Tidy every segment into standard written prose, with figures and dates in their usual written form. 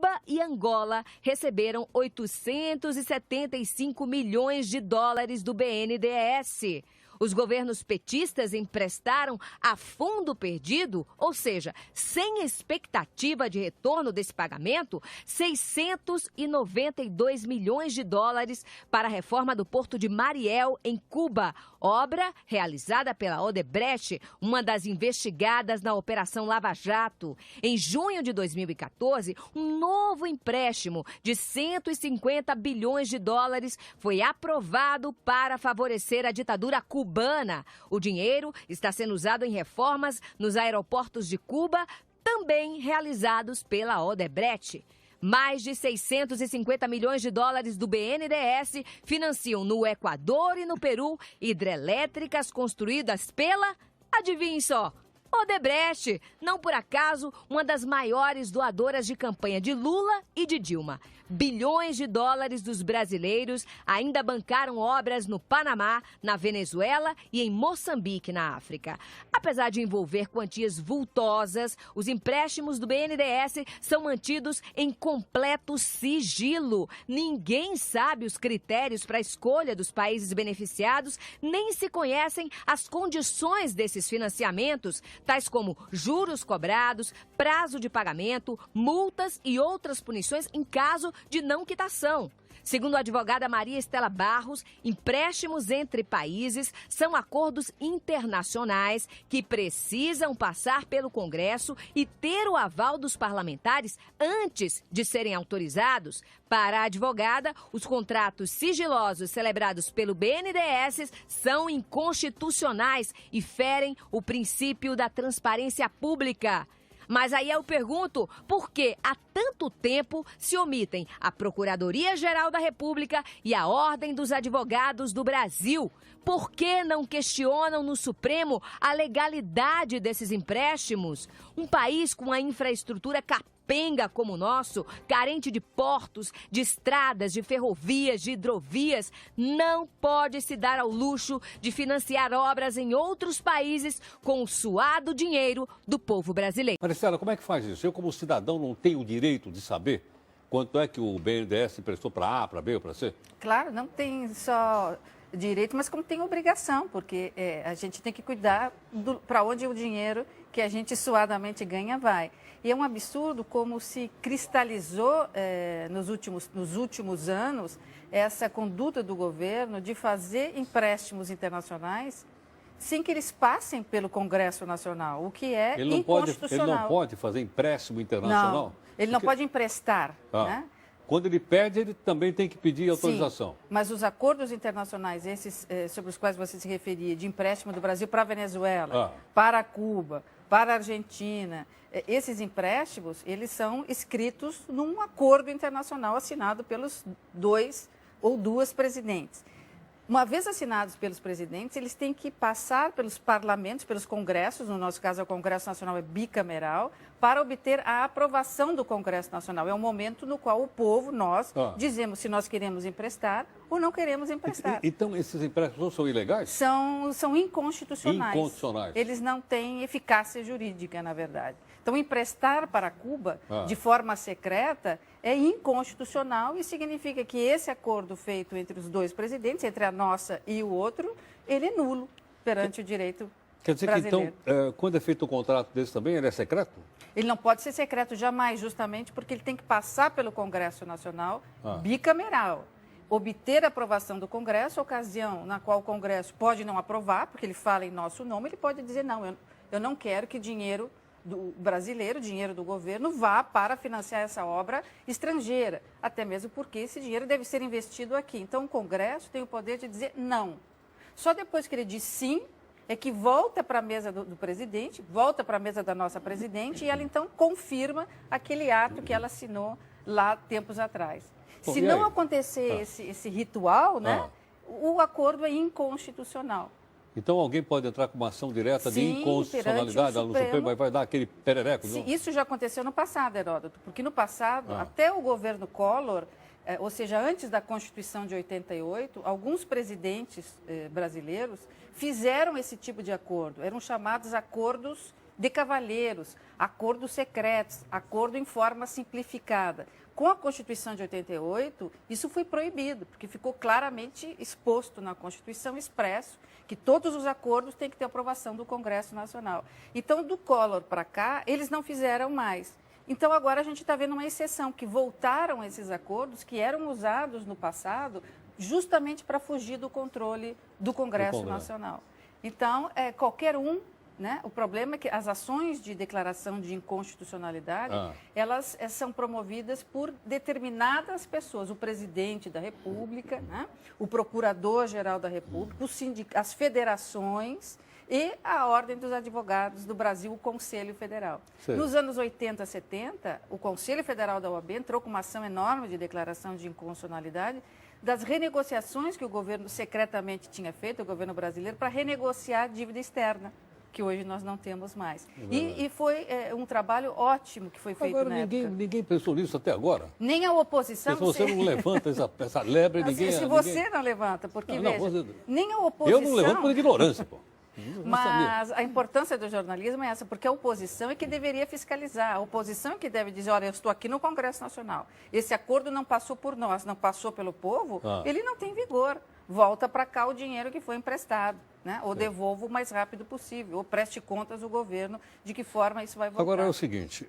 Cuba e Angola receberam 875 milhões de dólares do BNDES. Os governos petistas emprestaram a fundo perdido, ou seja, sem expectativa de retorno desse pagamento, 692 milhões de dólares para a reforma do Porto de Mariel, em Cuba, obra realizada pela Odebrecht, uma das investigadas na Operação Lava Jato. Em junho de 2014, um novo empréstimo de 150 bilhões de dólares foi aprovado para favorecer a ditadura cubana. O dinheiro está sendo usado em reformas nos aeroportos de Cuba, também realizados pela Odebrecht. Mais de 650 milhões de dólares do BNDES financiam no Equador e no Peru hidrelétricas construídas pela, adivinhe só, Odebrecht, não por acaso uma das maiores doadoras de campanha de Lula e de Dilma. Bilhões de dólares dos brasileiros ainda bancaram obras no Panamá, na Venezuela e em Moçambique, na África. Apesar de envolver quantias vultosas, os empréstimos do BNDES são mantidos em completo sigilo. Ninguém sabe os critérios para a escolha dos países beneficiados, nem se conhecem as condições desses financiamentos, tais como juros cobrados, prazo de pagamento, multas e outras punições em caso de não quitação. Segundo a advogada Maria Estela Barros, empréstimos entre países são acordos internacionais que precisam passar pelo Congresso e ter o aval dos parlamentares antes de serem autorizados. Para a advogada, os contratos sigilosos celebrados pelo BNDES são inconstitucionais e ferem o princípio da transparência pública. Mas aí eu pergunto, por que há tanto tempo se omitem a Procuradoria-Geral da República e a Ordem dos Advogados do Brasil? Por que não questionam no Supremo a legalidade desses empréstimos? Um país com a infraestrutura capenga como o nosso, carente de portos, de estradas, de ferrovias, de hidrovias, não pode se dar ao luxo de financiar obras em outros países com o suado dinheiro do povo brasileiro. Maricela, como é que faz isso? Eu, como cidadão, não tenho o direito de saber quanto é que o BNDES emprestou para A, para B ou para C? Claro, não tem só direito, mas como tem obrigação, porque a gente tem que cuidar para onde o dinheiro que a gente suadamente ganha vai. E é um absurdo como se cristalizou nos últimos anos essa conduta do governo de fazer empréstimos internacionais sem que eles passem pelo Congresso Nacional, o que é inconstitucional. Ele não pode fazer empréstimo internacional? Não, ele não pode emprestar, né? Quando ele pede, ele também tem que pedir autorização. Sim, mas os acordos internacionais, esses sobre os quais você se referia, de empréstimo do Brasil para a Venezuela, para Cuba, para a Argentina, esses empréstimos, eles são escritos num acordo internacional assinado pelos dois ou duas presidentes. Uma vez assinados pelos presidentes, eles têm que passar pelos parlamentos, pelos congressos, no nosso caso o Congresso Nacional é bicameral, para obter a aprovação do Congresso Nacional. É um momento no qual o povo, nós, dizemos se nós queremos emprestar ou não queremos emprestar. Então, esses empréstimos não são ilegais? São inconstitucionais. Inconstitucionais. Eles não têm eficácia jurídica, na verdade. Então, emprestar para Cuba de forma secreta é inconstitucional e significa que esse acordo feito entre os dois presidentes, entre a nossa e o outro, ele é nulo perante o direito Quer dizer brasileiro. que, então, quando é feito um contrato desse também, ele é secreto? Ele não pode ser secreto jamais, justamente porque ele tem que passar pelo Congresso Nacional bicameral. Obter a aprovação do Congresso, ocasião na qual o Congresso pode não aprovar, porque ele fala em nosso nome, ele pode dizer, não, eu não quero que dinheiro do brasileiro, dinheiro do governo, vá para financiar essa obra estrangeira, até mesmo porque esse dinheiro deve ser investido aqui. Então, o Congresso tem o poder de dizer não. Só depois que ele diz sim, é que volta para a mesa do presidente, volta para a mesa da nossa presidente e ela, então, confirma aquele ato que ela assinou lá tempos atrás. Bom, se não acontecer esse ritual, né, o acordo é inconstitucional. Então alguém pode entrar com uma ação direta de inconstitucionalidade no Supremo, vai dar aquele perereco? Sim, isso já aconteceu no passado, Heródoto, porque no passado, até o governo Collor, ou seja, antes da Constituição de 88, alguns presidentes brasileiros fizeram esse tipo de acordo. Eram chamados acordos de cavalheiros, acordos secretos, acordo em forma simplificada. Com a Constituição de 88, isso foi proibido, porque ficou claramente exposto na Constituição, expresso, que todos os acordos têm que ter aprovação do Congresso Nacional. Então, do Collor para cá, eles não fizeram mais. Então, agora a gente está vendo uma exceção, que voltaram esses acordos que eram usados no passado justamente para fugir do controle do Congresso Nacional. Então, qualquer um, né? O problema é que as ações de declaração de inconstitucionalidade, elas são promovidas por determinadas pessoas, o presidente da República, né? O procurador-geral da República, as federações e a Ordem dos Advogados do Brasil, o Conselho Federal. Sim. Nos anos 80, 70, o Conselho Federal da OAB entrou com uma ação enorme de declaração de inconstitucionalidade das renegociações que o governo secretamente tinha feito, o governo brasileiro, para renegociar a dívida externa, que hoje nós não temos mais. E foi um trabalho ótimo que foi feito agora, na época. Ninguém pensou nisso até agora. Nem a oposição. Se você não levanta essa lebre, ninguém... Se você não levanta, porque veja, nem a oposição... Eu não levanto por ignorância, pô. Mas a importância do jornalismo é essa, porque a oposição é que deveria fiscalizar, a oposição é que deve dizer, olha, eu estou aqui no Congresso Nacional, esse acordo não passou por nós, não passou pelo povo, ele não tem vigor. Volta para cá o dinheiro que foi emprestado, né? Ou devolva o mais rápido possível, ou preste contas ao governo de que forma isso vai voltar. Agora é o seguinte,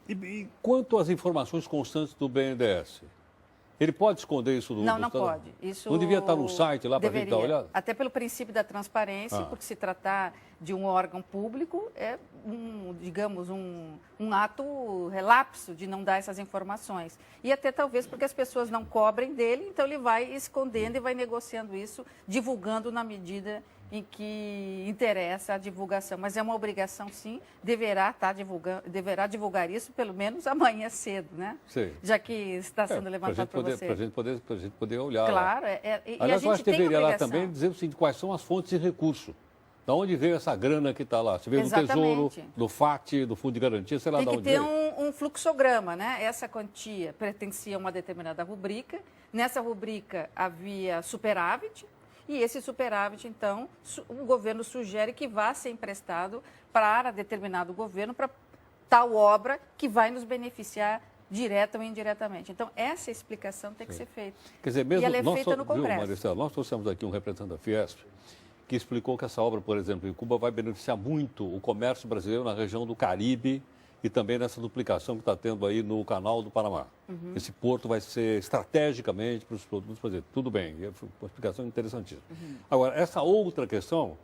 e quanto às informações constantes do BNDES? Ele pode esconder isso do Não pode. Isso não devia estar no site lá para a gente dar uma olhada? Até pelo princípio da transparência, porque se tratar de um órgão público, é digamos, um ato relapso de não dar essas informações. E até talvez porque as pessoas não cobrem dele, então ele vai escondendo e vai negociando isso, divulgando na medida em que interessa a divulgação. Mas é uma obrigação, sim, deverá divulgar isso pelo menos amanhã cedo, né? Sim. Já que está sendo levantado por você. Para a gente poder olhar. Claro. Aliás, eu acho que deveria lá também dizer o seguinte, quais são as fontes de recurso. Da onde veio essa grana que está lá? Se veio do Tesouro, do FAT, do Fundo de Garantia, sei lá de onde veio. Tem que ter um fluxograma, né? Essa quantia pertencia a uma determinada rubrica. Nessa rubrica havia superávit. E esse superávit, então, o governo sugere que vá ser emprestado para determinado governo, para tal obra que vai nos beneficiar direta ou indiretamente. Então, essa explicação tem que ser feita. Quer dizer, mesmo e ela é feita no Congresso. Viu, Maricela, nós trouxemos aqui um representante da Fiesp que explicou que essa obra, por exemplo, em Cuba vai beneficiar muito o comércio brasileiro na região do Caribe e também nessa duplicação que está tendo aí no Canal do Panamá. Esse porto vai ser estrategicamente para os produtos brasileiros. Tudo bem, é uma explicação interessantíssima. Agora, essa outra questão,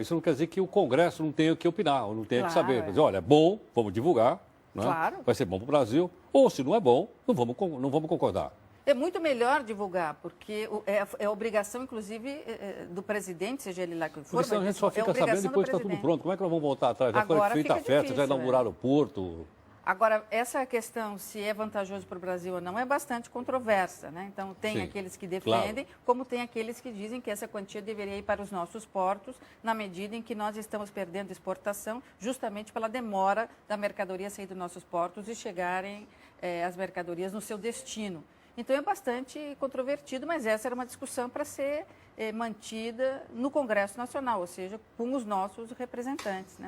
isso não quer dizer que o Congresso não tenha que opinar, ou não tenha que saber. Quer dizer, olha, é bom, vamos divulgar, né? Vai ser bom para o Brasil, ou se não é bom, não vamos concordar. É muito melhor divulgar, porque é obrigação, inclusive, do presidente, seja ele lá que for. Porque senão a gente só fica sabendo depois que está tudo pronto. Como é que nós vamos voltar atrás? Já foi feita a festa, já inauguraram o porto. Agora, essa questão, se é vantajoso para o Brasil ou não, é bastante controversa, né? Então, tem aqueles que defendem, como tem aqueles que dizem que essa quantia deveria ir para os nossos portos, na medida em que nós estamos perdendo exportação, justamente pela demora da mercadoria sair dos nossos portos e chegarem as mercadorias no seu destino. Então, é bastante controvertido, mas essa era uma discussão para ser mantida no Congresso Nacional, ou seja, com os nossos representantes, né?